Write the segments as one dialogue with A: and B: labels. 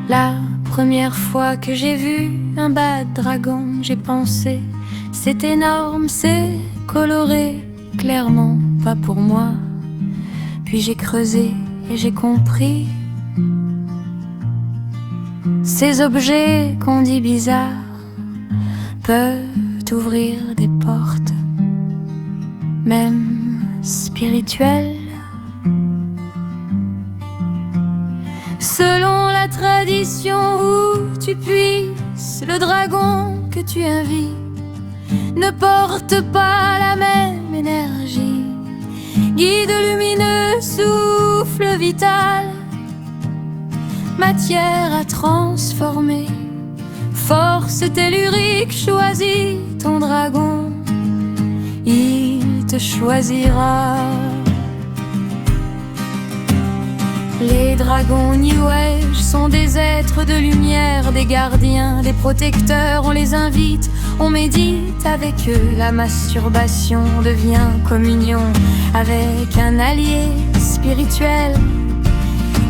A: La première fois que j'ai vu un bad dragon, j'ai pensé c'est énorme, c'est coloré, clairement pas pour moi. Puis j'ai creusé et j'ai compris. Ces objets qu'on dit bizarres peuvent ouvrir des portes, même spirituelles. Selon la tradition où tu puisses, le dragon que tu invites ne porte pas la même énergie. Guide lumineux, souffle vital, matière à transformer. Force tellurique, choisis ton dragon, il te choisira. Les dragons New Age sont des êtres de lumière, des gardiens, des protecteurs. On les invite, on médite avec eux. La masturbation devient communion avec un allié spirituel.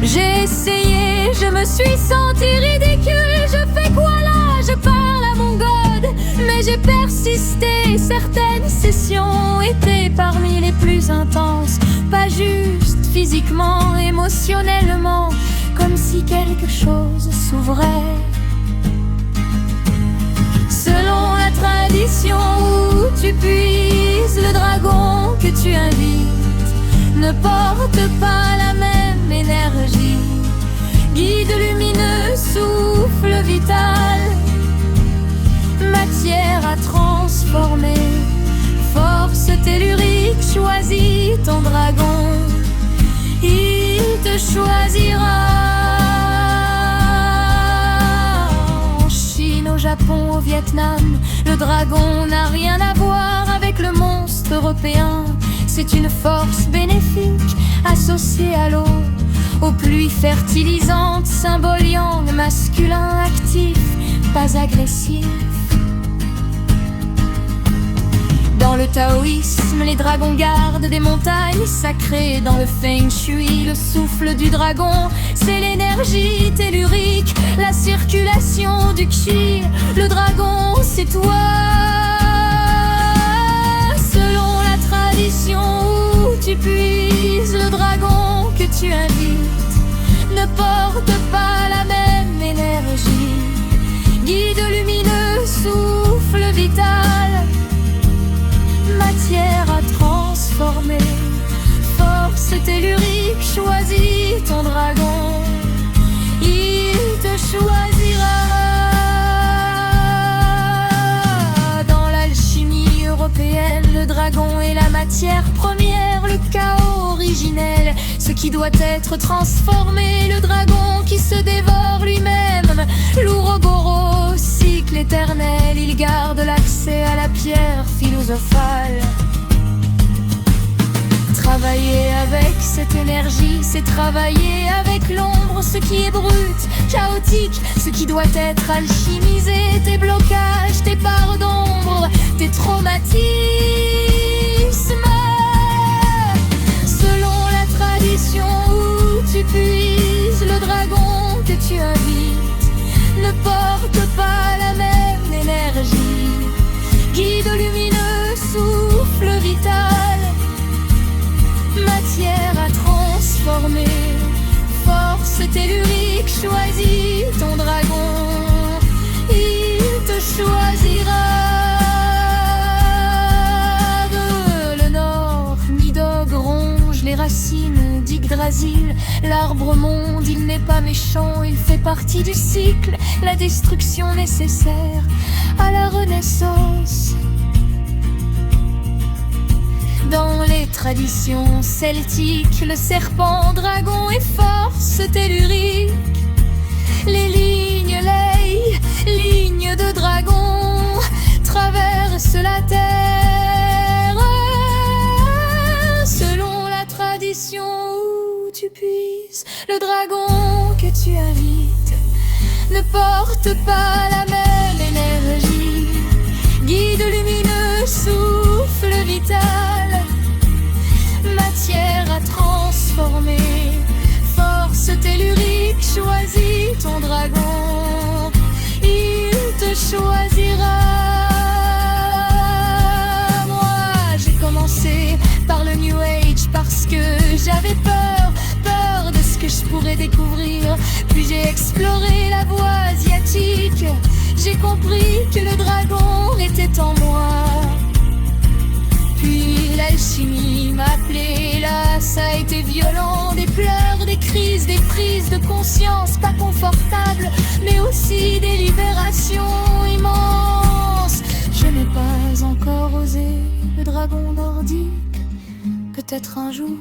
A: J'ai essayé, je me suis sentie ridicule. Je fais quoi là? Je parle à mon God, mais j'ai persisté. Certaines sessions étaient parmi les plus intenses. Pas juste physiquement, émotionnellement, comme si quelque chose s'ouvrait. Selon la tradition où tu puises, le dragon que tu invites ne porte pas la même énergie. Guide lumineux, souffle vital, matière à transformer. Force tellurique, choisis ton dragon, il te choisira. En Chine, au Japon, au Vietnam, le dragon n'a rien à voir avec le monstre européen. C'est une force bénéfique associée à l'eau, aux pluies fertilisantes, symbole yang, masculin actif, pas agressif. Dans le taoïsme, les dragons gardent des montagnes sacrées. Dans le feng shui, le souffle du dragon, c'est l'énergie tellurique, la circulation du qi. Le dragon, c'est toi. Selon la tradition où tu puises, le dragon que tu invites ne porte pas la même énergie. Guide lumineux, souffle vital, matière à transformer. Force tellurique, choisis ton dragon, il te choisira. Dans l'alchimie européenne, le dragon est la matière première, le chaos originel, ce qui doit être transformé. Le dragon qui se dévore lui-même, l'Ourogoro, cycle éternel, il garde l'accès à la pierre philosophale. Travailler avec cette énergie, c'est travailler avec l'ombre, ce qui est brut, chaotique, ce qui doit être alchimisé. Tes blocages, tes parts d'ombre, tes traumatismes. Selon la tradition où tu puises, le dragon que tu invites ne porte pas la même énergie. Guide lumineux, souffle vital, matière à transformer. Force tellurique, choisis ton dragon, il te choisira. De le nord, Nidog ronge les racines d'Yggdrasil. L'arbre monde, il n'est pas méchant, il fait partie du cycle, la destruction nécessaire à la renaissance. Dans les traditions celtiques, le serpent, dragon et force tellurique. Les lignes de dragon traversent la terre. Selon la tradition où tu puisses, le dragon que tu invites ne porte pas la même énergie. Guide lumineux, souffle vital, matière à transformer. Force tellurique, choisis ton dragon, j'avais peur, peur de ce que je pourrais découvrir. Puis j'ai exploré la voie asiatique. J'ai compris que le dragon était en moi. Puis l'alchimie m'a appelé, là ça a été violent. Des pleurs, des crises, des prises de conscience pas confortables, mais aussi des libérations immenses. Je n'ai pas encore osé le dragon nordique. Peut-être un jour